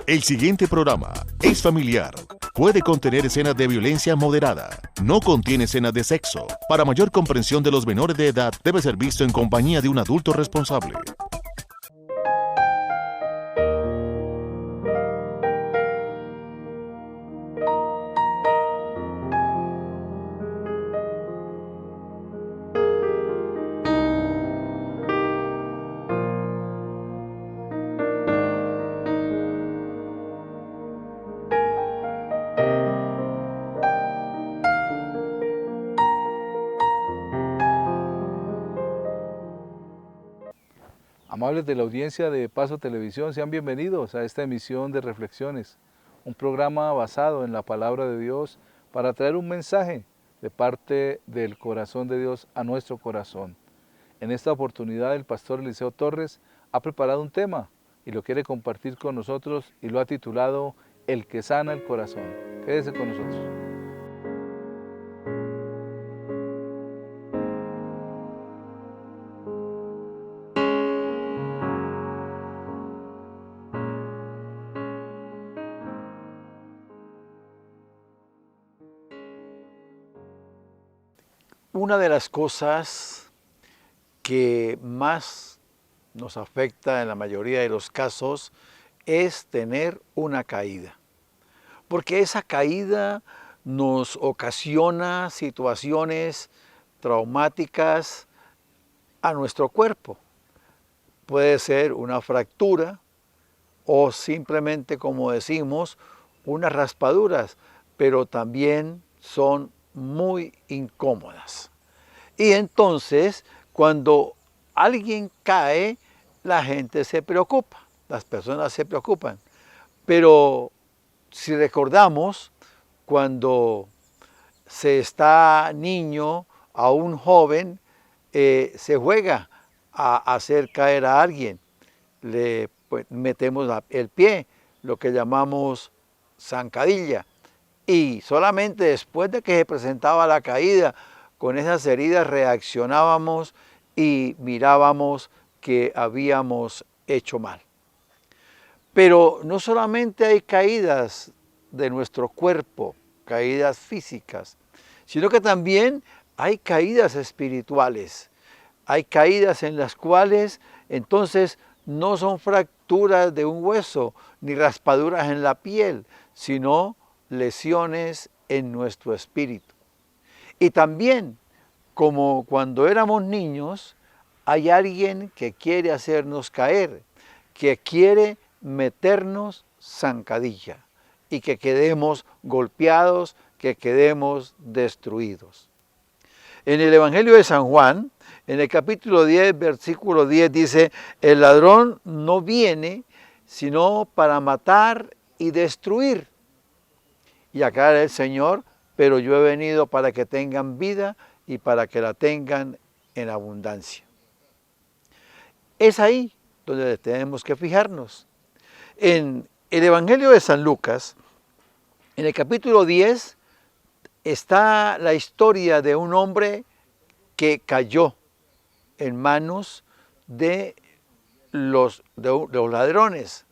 El siguiente programa es familiar. Puede contener escenas de violencia moderada. No contiene escenas de sexo. Para mayor comprensión de los menores de edad, debe ser visto en compañía de un adulto responsable. Amables de la audiencia de Paso Televisión, sean bienvenidos a esta emisión de Reflexiones, un programa basado en la Palabra de Dios para traer un mensaje de parte del corazón de Dios a nuestro corazón. En esta oportunidad el pastor Eliseo Torres ha preparado un tema y lo quiere compartir con nosotros y lo ha titulado El que sana el corazón. Quédese con nosotros. Una de las cosas que más nos afecta en la mayoría de los casos es tener una caída. Porque esa caída nos ocasiona situaciones traumáticas a nuestro cuerpo. Puede ser una fractura o simplemente, como decimos, unas raspaduras, pero también son muy incómodas. Y entonces, cuando alguien cae, la gente se preocupa, las personas se preocupan. Pero si recordamos, cuando se está niño, aún joven, se juega a hacer caer a alguien. Le metemos el pie, lo que llamamos zancadilla. Y solamente después de que se presentaba la caída, con esas heridas reaccionábamos y mirábamos que habíamos hecho mal. Pero no solamente hay caídas de nuestro cuerpo, caídas físicas, sino que también hay caídas espirituales. Hay caídas en las cuales entonces no son fracturas de un hueso ni raspaduras en la piel, sino lesiones en nuestro espíritu. Y también, como cuando éramos niños, hay alguien que quiere hacernos caer, que quiere meternos zancadilla y que quedemos golpeados, que quedemos destruidos. En el Evangelio de San Juan, en el capítulo 10, versículo 10 dice: el ladrón no viene sino para matar y destruir. Y acá el Señor: pero yo he venido para que tengan vida y para que la tengan en abundancia. Es ahí donde tenemos que fijarnos. En el Evangelio de San Lucas, en el capítulo 10, está la historia de un hombre que cayó en manos de los ladrones.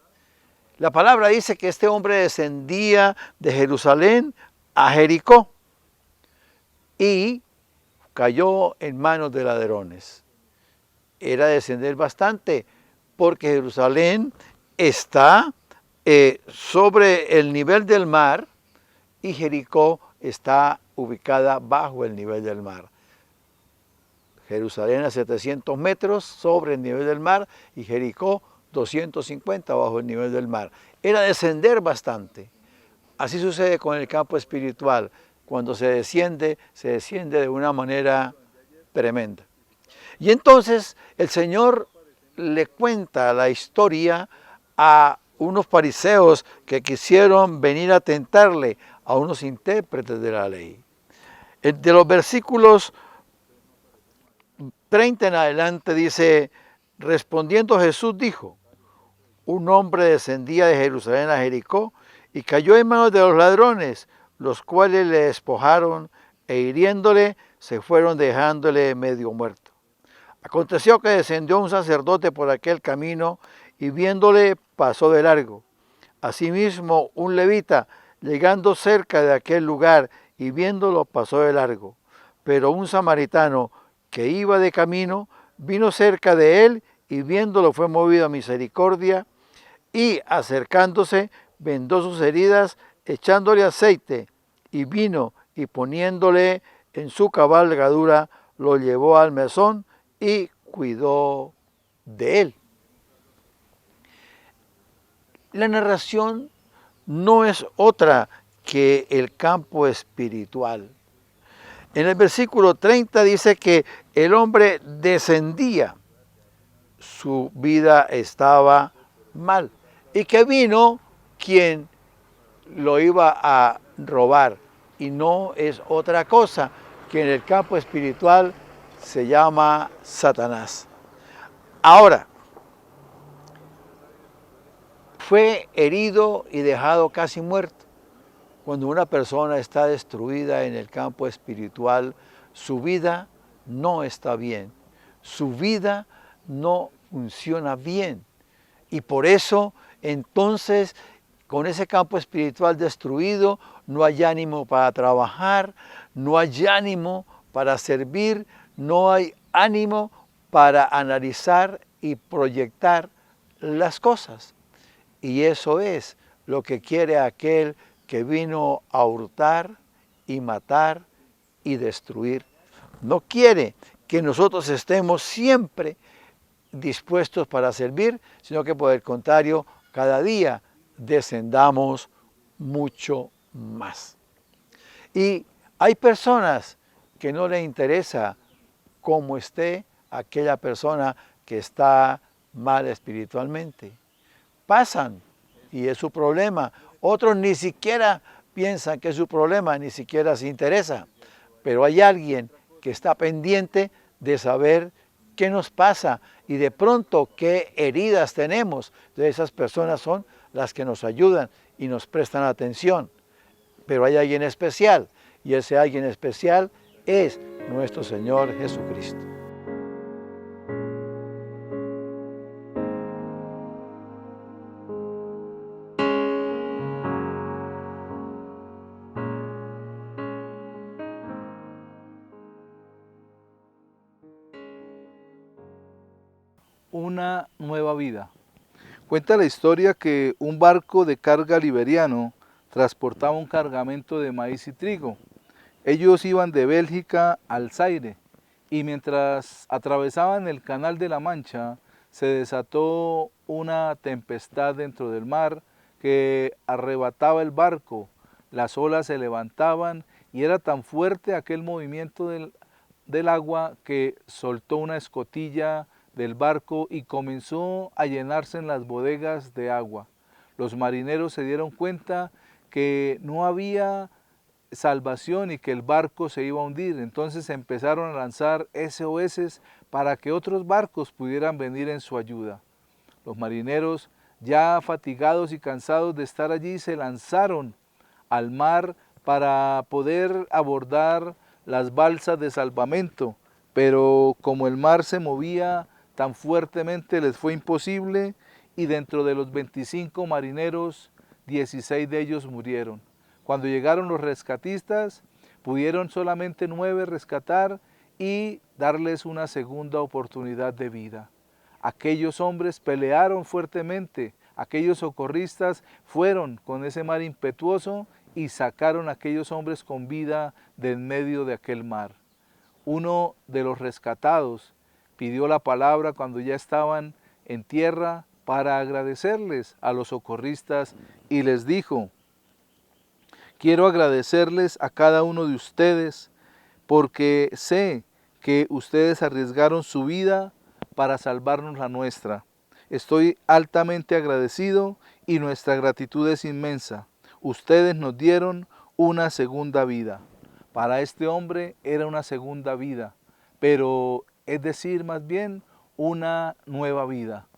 La palabra dice que este hombre descendía de Jerusalén a Jericó y cayó en manos de ladrones. Era descender bastante, porque Jerusalén está sobre el nivel del mar y Jericó está ubicada bajo el nivel del mar. Jerusalén a 700 metros sobre el nivel del mar y Jericó 250 bajo el nivel del mar. Era descender bastante. Así sucede con el campo espiritual. Cuando se desciende de una manera tremenda. Y entonces el Señor le cuenta la historia a unos fariseos que quisieron venir a tentarle, a unos intérpretes de la ley. De los versículos 30 en adelante dice: respondiendo Jesús dijo: un hombre descendía de Jerusalén a Jericó y cayó en manos de los ladrones, los cuales le despojaron e hiriéndole se fueron dejándole medio muerto. Aconteció que descendió un sacerdote por aquel camino y viéndole pasó de largo. Asimismo, un levita, llegando cerca de aquel lugar y viéndolo, pasó de largo. Pero un samaritano que iba de camino, vino cerca de él y viéndolo fue movido a misericordia y acercándose, vendó sus heridas, echándole aceite y vino y poniéndole en su cabalgadura, lo llevó al mesón y cuidó de él. La narración no es otra que el campo espiritual. En el versículo 30 dice que el hombre descendía, su vida estaba mal, y que vino quien lo iba a robar, y no es otra cosa que en el campo espiritual se llama Satanás. Ahora, fue herido y dejado casi muerto. Cuando una persona está destruida en el campo espiritual, su vida no está bien, su vida no funciona bien. Y por eso, entonces, con ese campo espiritual destruido, no hay ánimo para trabajar, no hay ánimo para servir, no hay ánimo para analizar y proyectar las cosas. Y eso es lo que quiere aquel que vino a hurtar y matar y destruir. No quiere que nosotros estemos siempre dispuestos para servir, sino que por el contrario, cada día descendamos mucho más. Y hay personas que no le interesa cómo esté aquella persona que está mal espiritualmente. Pasan y es su problema. Otros ni siquiera piensan que es su problema, ni siquiera se interesa. Pero hay alguien que está pendiente de saber qué nos pasa y de pronto qué heridas tenemos. Entonces esas personas son las que nos ayudan y nos prestan atención. Pero hay alguien especial y ese alguien especial es nuestro Señor Jesucristo. Una nueva vida. Cuenta la historia que un barco de carga liberiano transportaba un cargamento de maíz y trigo. Ellos iban de Bélgica al Zaire y mientras atravesaban el Canal de la Mancha se desató una tempestad dentro del mar que arrebataba el barco. Las olas se levantaban y era tan fuerte aquel movimiento del agua que soltó una escotilla del barco y comenzó a llenarse en las bodegas de agua. Los marineros se dieron cuenta que no había salvación y que el barco se iba a hundir. Entonces empezaron a lanzar SOS para que otros barcos pudieran venir en su ayuda. Los marineros, ya fatigados y cansados de estar allí, se lanzaron al mar para poder abordar las balsas de salvamento, pero como el mar se movía tan fuertemente les fue imposible y dentro de los 25 marineros, 16 de ellos murieron. Cuando llegaron los rescatistas, pudieron solamente 9 rescatar y darles una segunda oportunidad de vida. Aquellos hombres pelearon fuertemente, aquellos socorristas fueron con ese mar impetuoso y sacaron a aquellos hombres con vida de en medio de aquel mar. Uno de los rescatados pidió la palabra cuando ya estaban en tierra para agradecerles a los socorristas y les dijo: quiero agradecerles a cada uno de ustedes porque sé que ustedes arriesgaron su vida para salvarnos la nuestra. Estoy altamente agradecido y nuestra gratitud es inmensa. Ustedes nos dieron una segunda vida. Para este hombre era una segunda vida, pero es decir, más bien, una nueva vida.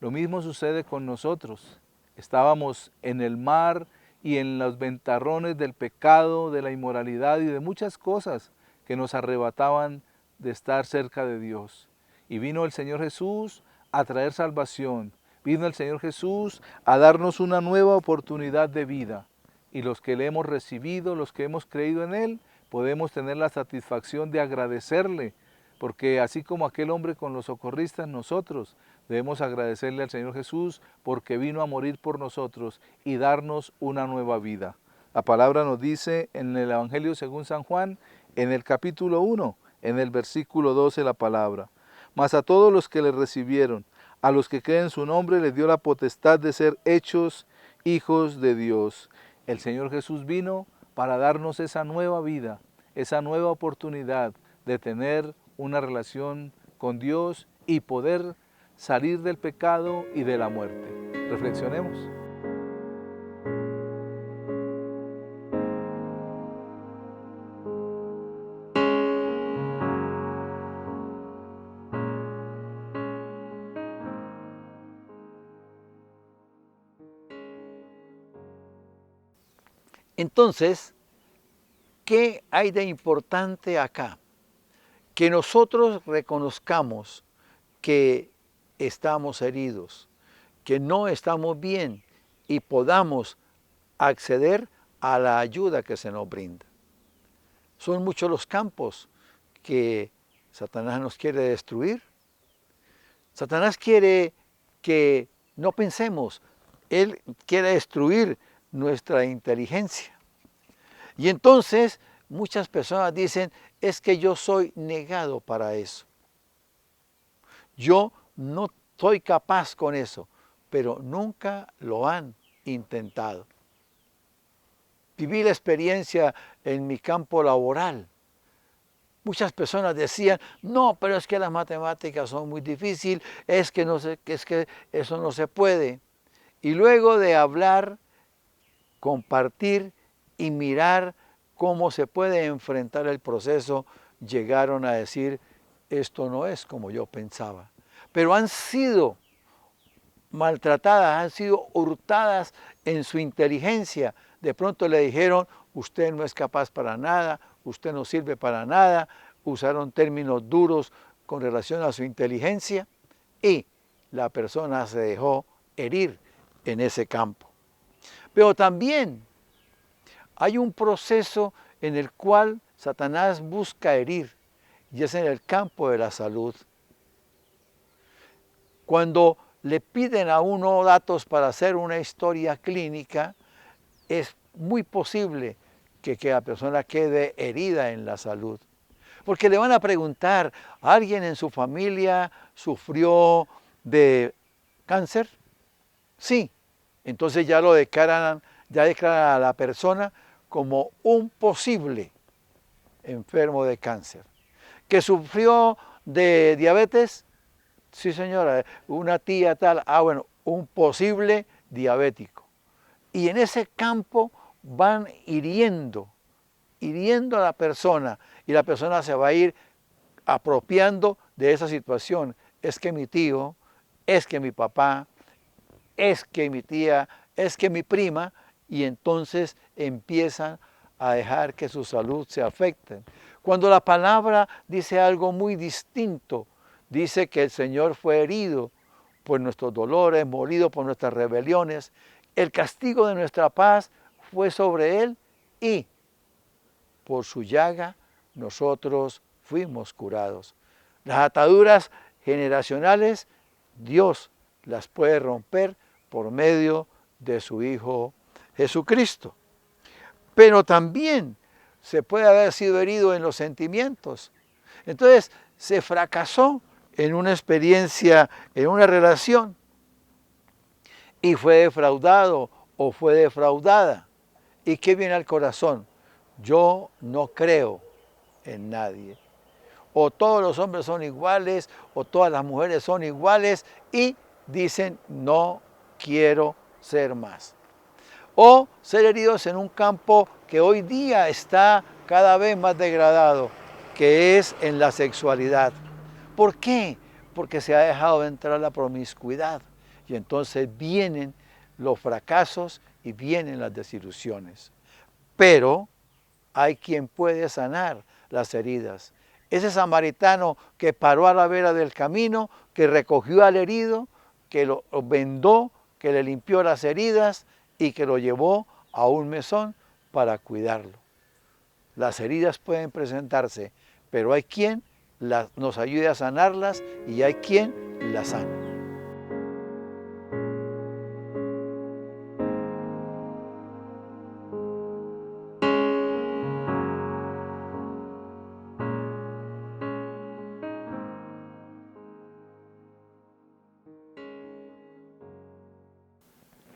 Lo mismo sucede con nosotros. Estábamos en el mar y en los ventarrones del pecado, de la inmoralidad y de muchas cosas que nos arrebataban de estar cerca de Dios. Y vino el Señor Jesús a traer salvación, Vino el Señor Jesús a darnos una nueva oportunidad de vida. Y los que le hemos recibido, los que hemos creído en Él, podemos tener la satisfacción de agradecerle. Porque así como aquel hombre con los socorristas, nosotros debemos agradecerle al Señor Jesús porque vino a morir por nosotros y darnos una nueva vida. La palabra nos dice en el Evangelio según San Juan, en el capítulo 1, en el versículo 12 la palabra. Mas a todos los que le recibieron, a los que creen en su nombre, les dio la potestad de ser hechos hijos de Dios. El Señor Jesús vino para darnos esa nueva vida, esa nueva oportunidad de tener una relación con Dios y poder salir del pecado y de la muerte. Reflexionemos. Entonces, ¿qué hay de importante acá? Que nosotros reconozcamos que estamos heridos, que no estamos bien y podamos acceder a la ayuda que se nos brinda. Son muchos los campos que Satanás nos quiere destruir. Satanás quiere que no pensemos, él quiere destruir nuestra inteligencia. Y entonces muchas personas dicen, es que yo soy negado para eso. Yo no soy capaz con eso, pero nunca lo han intentado. Viví la experiencia en mi campo laboral. Muchas personas decían, no, pero es que las matemáticas son muy difíciles, es que eso no se puede. Y luego de hablar, compartir y mirar cómo se puede enfrentar el proceso, llegaron a decir, esto no es como yo pensaba. Pero han sido maltratadas, han sido hurtadas en su inteligencia. De pronto le dijeron, usted no es capaz para nada, usted no sirve para nada. Usaron términos duros con relación a su inteligencia y la persona se dejó herir en ese campo. Pero también hay un proceso en el cual Satanás busca herir, y es en el campo de la salud. Cuando le piden a uno datos para hacer una historia clínica, es muy posible que la persona quede herida en la salud. Porque le van a preguntar, ¿alguien en su familia sufrió de cáncer? Sí. Entonces ya declaran a la persona como un posible enfermo de cáncer. ¿Que sufrió de diabetes? Sí, señora, una tía tal, bueno, un posible diabético. Y en ese campo van hiriendo a la persona, y la persona se va a ir apropiando de esa situación. Es que mi tío, es que mi papá, es que mi tía, es que mi prima, y entonces empiezan a dejar que su salud se afecte. Cuando la palabra dice algo muy distinto, dice que el Señor fue herido por nuestros dolores, molido por nuestras rebeliones, el castigo de nuestra paz fue sobre Él y por su llaga nosotros fuimos curados. Las ataduras generacionales, Dios las puede romper por medio de su Hijo Jesucristo. Pero también se puede haber sido herido en los sentimientos. Entonces se fracasó en una experiencia, en una relación, y fue defraudado o fue defraudada. ¿Y qué viene al corazón? Yo no creo en nadie. O todos los hombres son iguales, o todas las mujeres son iguales, y dicen, no quiero ser más. O ser heridos en un campo que hoy día está cada vez más degradado, que es en la sexualidad. ¿Por qué? Porque se ha dejado de entrar la promiscuidad, y entonces vienen los fracasos y vienen las desilusiones. Pero hay quien puede sanar las heridas. Ese samaritano que paró a la vera del camino, que recogió al herido, que lo vendó, que le limpió las heridas y que lo llevó a un mesón para cuidarlo. Las heridas pueden presentarse, pero hay quien nos ayude a sanarlas y hay quien las sana.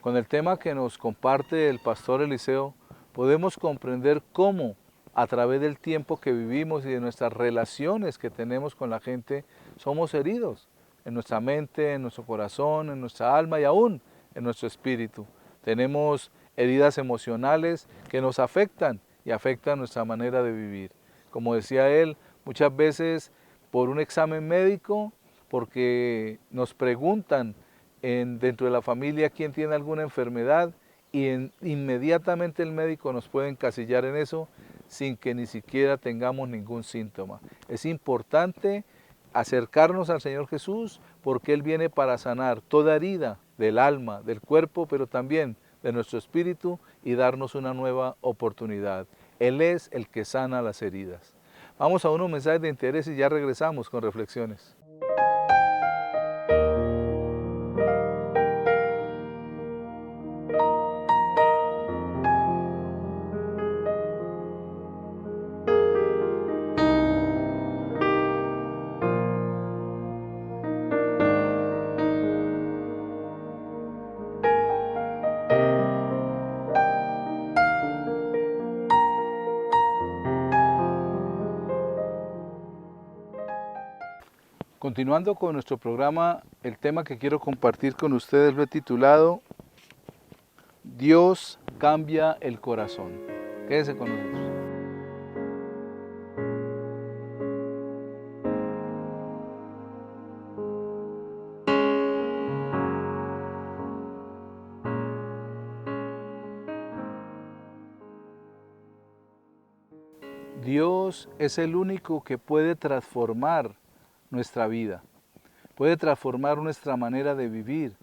Con el tema que nos comparte el pastor Eliseo, podemos comprender cómo a través del tiempo que vivimos y de nuestras relaciones que tenemos con la gente, somos heridos en nuestra mente, en nuestro corazón, en nuestra alma y aún en nuestro espíritu. Tenemos heridas emocionales que nos afectan y afectan nuestra manera de vivir. Como decía él, muchas veces por un examen médico, porque nos preguntan dentro de la familia quién tiene alguna enfermedad y inmediatamente el médico nos puede encasillar en eso sin que ni siquiera tengamos ningún síntoma. Es importante acercarnos al Señor Jesús porque Él viene para sanar toda herida del alma, del cuerpo, pero también de nuestro espíritu y darnos una nueva oportunidad. Él es el que sana las heridas. Vamos a unos mensajes de interés y ya regresamos con reflexiones. Continuando con nuestro programa, el tema que quiero compartir con ustedes lo he titulado Dios cambia el corazón. Quédense con nosotros. Dios es el único que puede transformar nuestra vida, puede transformar nuestra manera de vivir,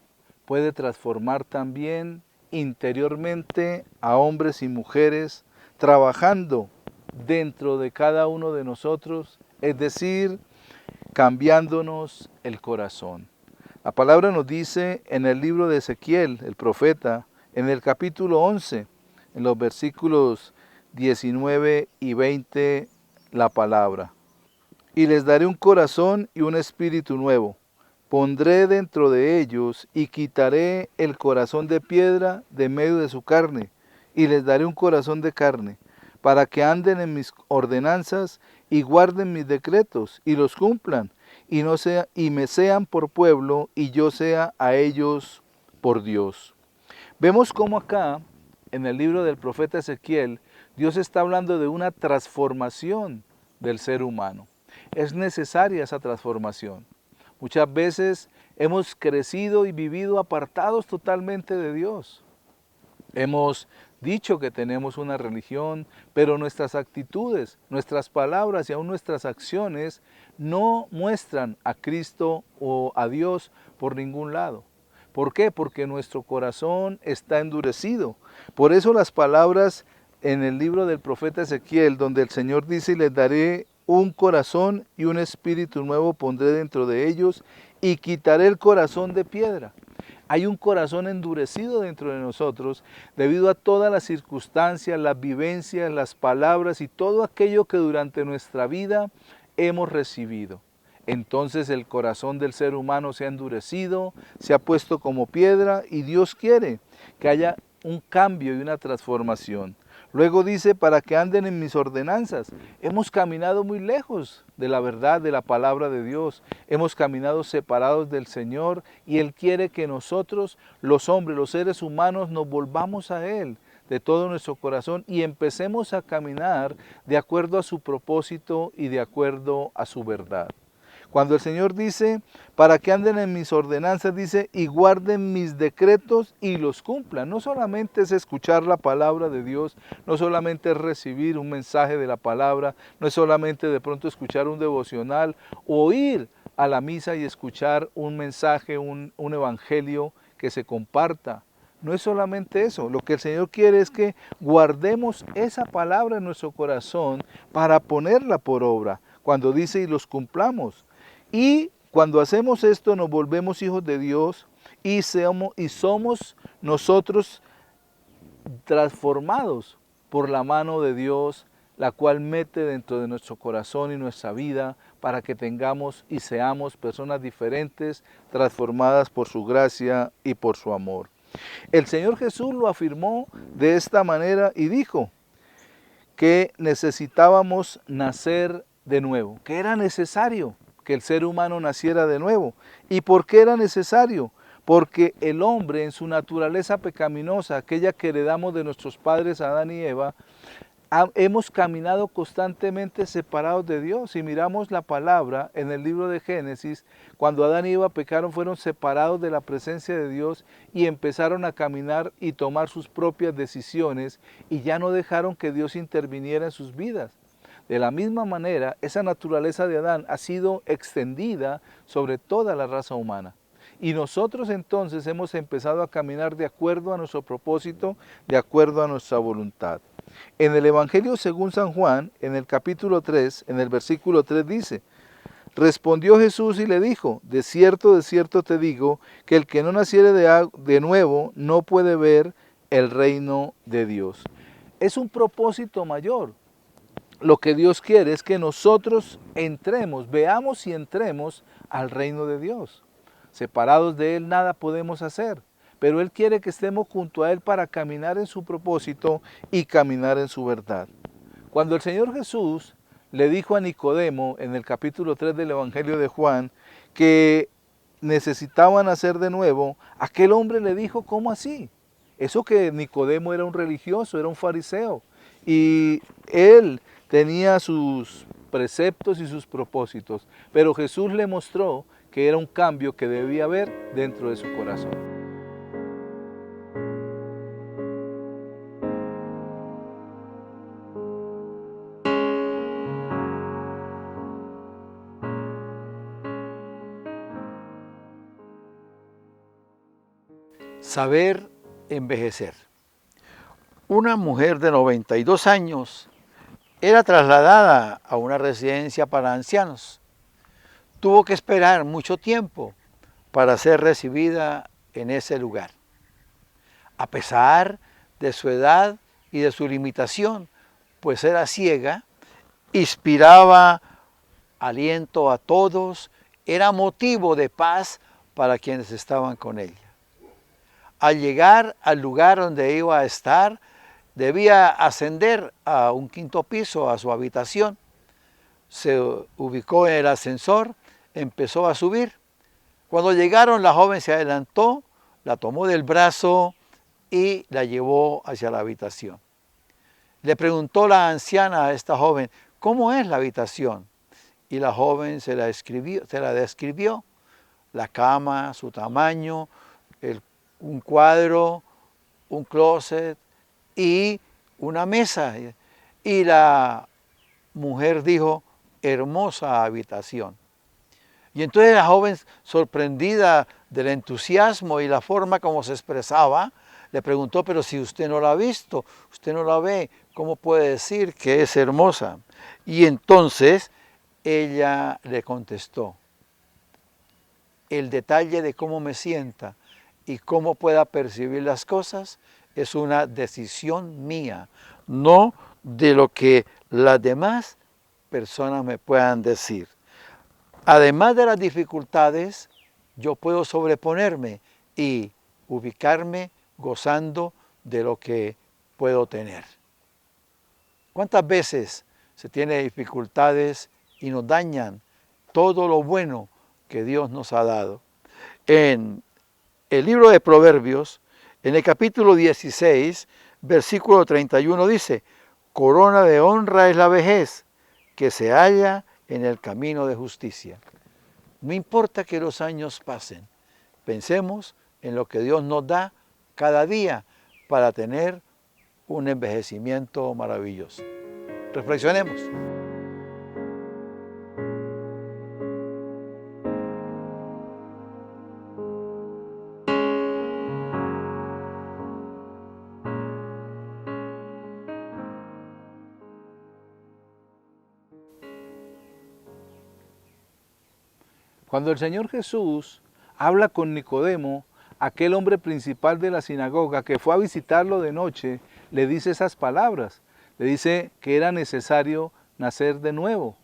puede transformar también interiormente a hombres y mujeres trabajando dentro de cada uno de nosotros, es decir, cambiándonos el corazón. La palabra nos dice en el libro de Ezequiel, el profeta, en el capítulo 11, en los versículos 19 y 20, la palabra. Y les daré un corazón y un espíritu nuevo. Pondré dentro de ellos y quitaré el corazón de piedra de medio de su carne, y les daré un corazón de carne, para que anden en mis ordenanzas y guarden mis decretos y los cumplan, y me sean por pueblo y yo sea a ellos por Dios. Vemos cómo acá, en el libro del profeta Ezequiel, Dios está hablando de una transformación del ser humano. Es necesaria esa transformación. Muchas veces hemos crecido y vivido apartados totalmente de Dios. Hemos dicho que tenemos una religión, pero nuestras actitudes, nuestras palabras y aún nuestras acciones no muestran a Cristo o a Dios por ningún lado. ¿Por qué? Porque nuestro corazón está endurecido. Por eso las palabras en el libro del profeta Ezequiel, donde el Señor dice, les daré un corazón y un espíritu nuevo pondré dentro de ellos y quitaré el corazón de piedra. Hay un corazón endurecido dentro de nosotros debido a todas las circunstancias, las vivencias, las palabras y todo aquello que durante nuestra vida hemos recibido. Entonces el corazón del ser humano se ha endurecido, se ha puesto como piedra y Dios quiere que haya un cambio y una transformación. Luego dice, para que anden en mis ordenanzas. Hemos caminado muy lejos de la verdad, de la palabra de Dios. Hemos caminado separados del Señor y Él quiere que nosotros, los hombres, los seres humanos, nos volvamos a Él de todo nuestro corazón y empecemos a caminar de acuerdo a su propósito y de acuerdo a su verdad. Cuando el Señor dice, para que anden en mis ordenanzas, dice, y guarden mis decretos y los cumplan. No solamente es escuchar la palabra de Dios, no solamente es recibir un mensaje de la palabra, no es solamente de pronto escuchar un devocional o oír a la misa y escuchar un mensaje, un evangelio que se comparta. No es solamente eso, lo que el Señor quiere es que guardemos esa palabra en nuestro corazón para ponerla por obra, cuando dice y los cumplamos. Y cuando hacemos esto nos volvemos hijos de Dios y somos nosotros transformados por la mano de Dios, la cual mete dentro de nuestro corazón y nuestra vida para que tengamos y seamos personas diferentes, transformadas por su gracia y por su amor. El Señor Jesús lo afirmó de esta manera y dijo que necesitábamos nacer de nuevo, que era necesario que el ser humano naciera de nuevo. ¿Y por qué era necesario? Porque el hombre en su naturaleza pecaminosa, aquella que heredamos de nuestros padres Adán y Eva, hemos caminado constantemente separados de Dios. Si miramos la palabra en el libro de Génesis, cuando Adán y Eva pecaron, fueron separados de la presencia de Dios y empezaron a caminar y tomar sus propias decisiones y ya no dejaron que Dios interviniera en sus vidas. De la misma manera, esa naturaleza de Adán ha sido extendida sobre toda la raza humana. Y nosotros entonces hemos empezado a caminar de acuerdo a nuestro propósito, de acuerdo a nuestra voluntad. En el Evangelio según San Juan, en el capítulo 3, en el versículo 3 dice: respondió Jesús y le dijo: de cierto te digo, que el que no naciere de nuevo no puede ver el reino de Dios. Es un propósito mayor. Lo que Dios quiere es que nosotros entremos, veamos y entremos al reino de Dios. Separados de Él nada podemos hacer, pero Él quiere que estemos junto a Él para caminar en su propósito y caminar en su verdad. Cuando el Señor Jesús le dijo a Nicodemo en el capítulo 3 del Evangelio de Juan que necesitaban nacer de nuevo, aquel hombre le dijo: ¿cómo así? Eso que Nicodemo era un religioso, era un fariseo, y él tenía sus preceptos y sus propósitos, pero Jesús le mostró que era un cambio que debía haber dentro de su corazón. Saber envejecer. Una mujer de 92 años era trasladada a una residencia para ancianos. Tuvo que esperar mucho tiempo para ser recibida en ese lugar. A pesar de su edad y de su limitación, pues era ciega, inspiraba aliento a todos, era motivo de paz para quienes estaban con ella. Al llegar al lugar donde iba a estar, debía ascender a un quinto piso, a su habitación. Se ubicó en el ascensor, empezó a subir. Cuando llegaron, la joven se adelantó, la tomó del brazo y la llevó hacia la habitación. Le preguntó la anciana a esta joven: ¿cómo es la habitación? Y la joven se la describió, la cama, su tamaño, un cuadro, un closet y una mesa. Y la mujer dijo: hermosa habitación. Y entonces la joven, sorprendida del entusiasmo y la forma como se expresaba, le preguntó: pero si usted no la ha visto, usted no la ve, ¿cómo puede decir que es hermosa? Y entonces ella le contestó: el detalle de cómo me sienta y cómo pueda percibir las cosas es una decisión mía, no de lo que las demás personas me puedan decir. Además de las dificultades, yo puedo sobreponerme y ubicarme gozando de lo que puedo tener. ¿Cuántas veces se tiene dificultades y nos dañan todo lo bueno que Dios nos ha dado? En el libro de Proverbios, en el capítulo 16, versículo 31 dice: corona de honra es la vejez, que se halla en el camino de justicia. No importa que los años pasen, pensemos en lo que Dios nos da cada día para tener un envejecimiento maravilloso. Reflexionemos. Cuando el Señor Jesús habla con Nicodemo, aquel hombre principal de la sinagoga que fue a visitarlo de noche, le dice esas palabras. Le dice que era necesario nacer de nuevo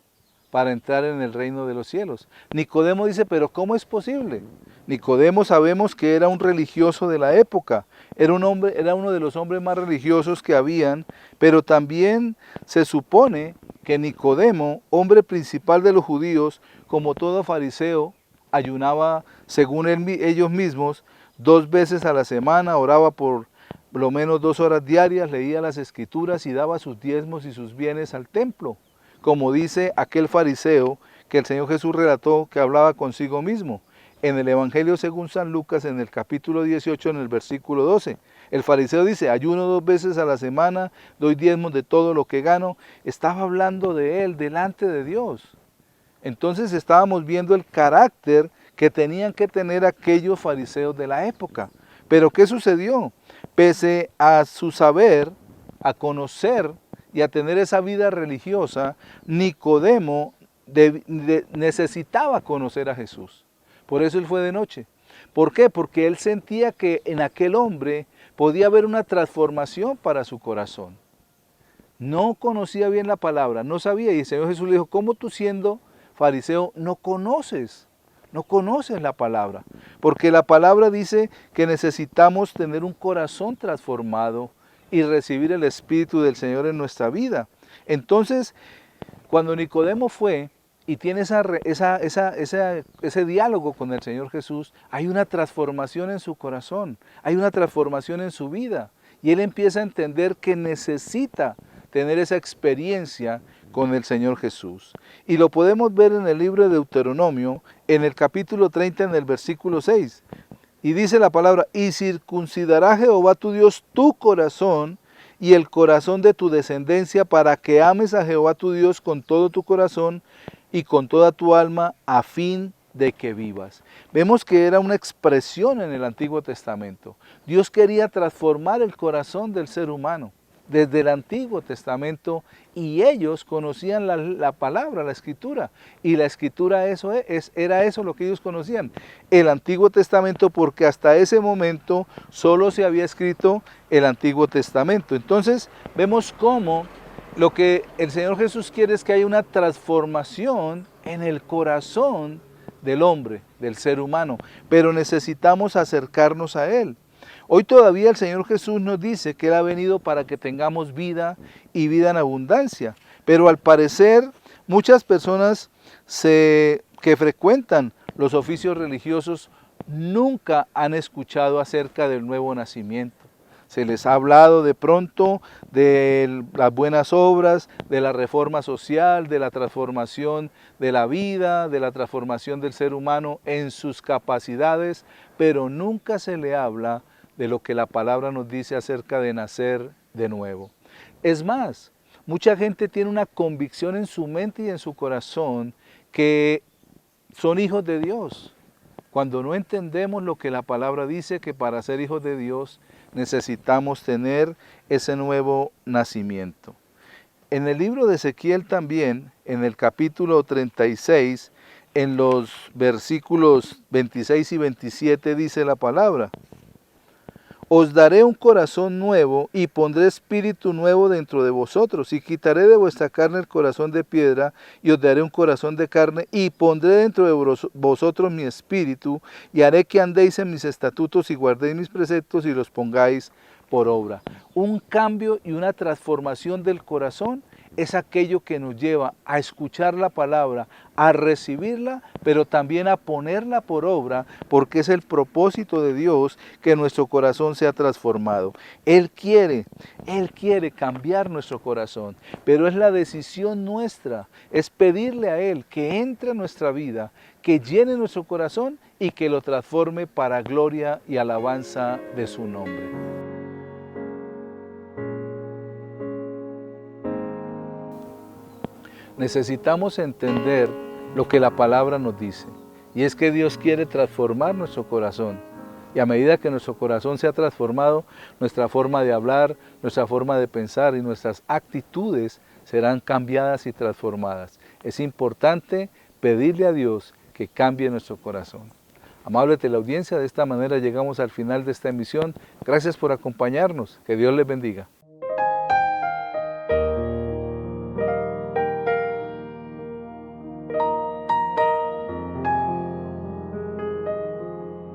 para entrar en el reino de los cielos. Nicodemo dice, pero ¿cómo es posible? Nicodemo sabemos que era un religioso de la época, era uno de los hombres más religiosos que habían, pero también se supone que Nicodemo, hombre principal de los judíos, como todo fariseo, ayunaba, según ellos mismos, 2 veces a la semana, oraba por lo menos 2 horas diarias, leía las escrituras y daba sus diezmos y sus bienes al templo, como dice aquel fariseo que el Señor Jesús relató que hablaba consigo mismo. En el Evangelio según San Lucas, en el capítulo 18, en el versículo 12, el fariseo dice, ayuno 2 veces a la semana, doy diezmos de todo lo que gano. Estaba hablando de él delante de Dios. Entonces estábamos viendo el carácter que tenían que tener aquellos fariseos de la época. Pero ¿qué sucedió? Pese a su saber, a conocer y a tener esa vida religiosa, Nicodemo necesitaba conocer a Jesús. Por eso él fue de noche. ¿Por qué? Porque él sentía que en aquel hombre podía haber una transformación para su corazón. No conocía bien la palabra, no sabía, y el Señor Jesús le dijo, ¿cómo tú siendo fariseo no conoces la palabra? Porque la palabra dice que necesitamos tener un corazón transformado y recibir el Espíritu del Señor en nuestra vida. Entonces, cuando Nicodemo fue y tiene ese diálogo con el Señor Jesús, hay una transformación en su corazón, hay una transformación en su vida. Y él empieza a entender que necesita tener esa experiencia con el Señor Jesús. Y lo podemos ver en el libro de Deuteronomio, en el capítulo 30, en el versículo 6. Y dice la palabra, y circuncidará Jehová tu Dios tu corazón y el corazón de tu descendencia para que ames a Jehová tu Dios con todo tu corazón y con toda tu alma a fin de que vivas. Vemos que era una expresión en el Antiguo Testamento. Dios quería transformar el corazón del ser humano desde el Antiguo Testamento y ellos conocían la palabra, la Escritura, y la Escritura era eso lo que ellos conocían, el Antiguo Testamento, porque hasta ese momento solo se había escrito el Antiguo Testamento. Entonces vemos cómo lo que el Señor Jesús quiere es que haya una transformación en el corazón del hombre, del ser humano, pero necesitamos acercarnos a Él. Hoy todavía el Señor Jesús nos dice que Él ha venido para que tengamos vida y vida en abundancia, pero al parecer muchas personas que frecuentan los oficios religiosos nunca han escuchado acerca del nuevo nacimiento. Se les ha hablado de pronto de las buenas obras, de la reforma social, de la transformación de la vida, de la transformación del ser humano en sus capacidades, pero nunca se le habla de lo que la palabra nos dice acerca de nacer de nuevo. Es más, mucha gente tiene una convicción en su mente y en su corazón que son hijos de Dios, cuando no entendemos lo que la palabra dice, que para ser hijos de Dios necesitamos tener ese nuevo nacimiento. En el libro de Ezequiel también, en el capítulo 36, en los versículos 26 y 27 dice la palabra, os daré un corazón nuevo y pondré espíritu nuevo dentro de vosotros y quitaré de vuestra carne el corazón de piedra y os daré un corazón de carne y pondré dentro de vosotros mi espíritu y haré que andéis en mis estatutos y guardéis mis preceptos y los pongáis por obra. Un cambio y una transformación del corazón es aquello que nos lleva a escuchar la palabra, a recibirla, pero también a ponerla por obra, porque es el propósito de Dios que nuestro corazón sea transformado. Él quiere cambiar nuestro corazón, pero es la decisión nuestra, es pedirle a Él que entre en nuestra vida, que llene nuestro corazón y que lo transforme para gloria y alabanza de su nombre. Necesitamos entender lo que la palabra nos dice, y es que Dios quiere transformar nuestro corazón, y a medida que nuestro corazón sea transformado, nuestra forma de hablar, nuestra forma de pensar y nuestras actitudes serán cambiadas y transformadas. Es importante pedirle a Dios que cambie nuestro corazón. Amable teleaudiencia, de esta manera llegamos al final de esta emisión. Gracias por acompañarnos. Que Dios les bendiga.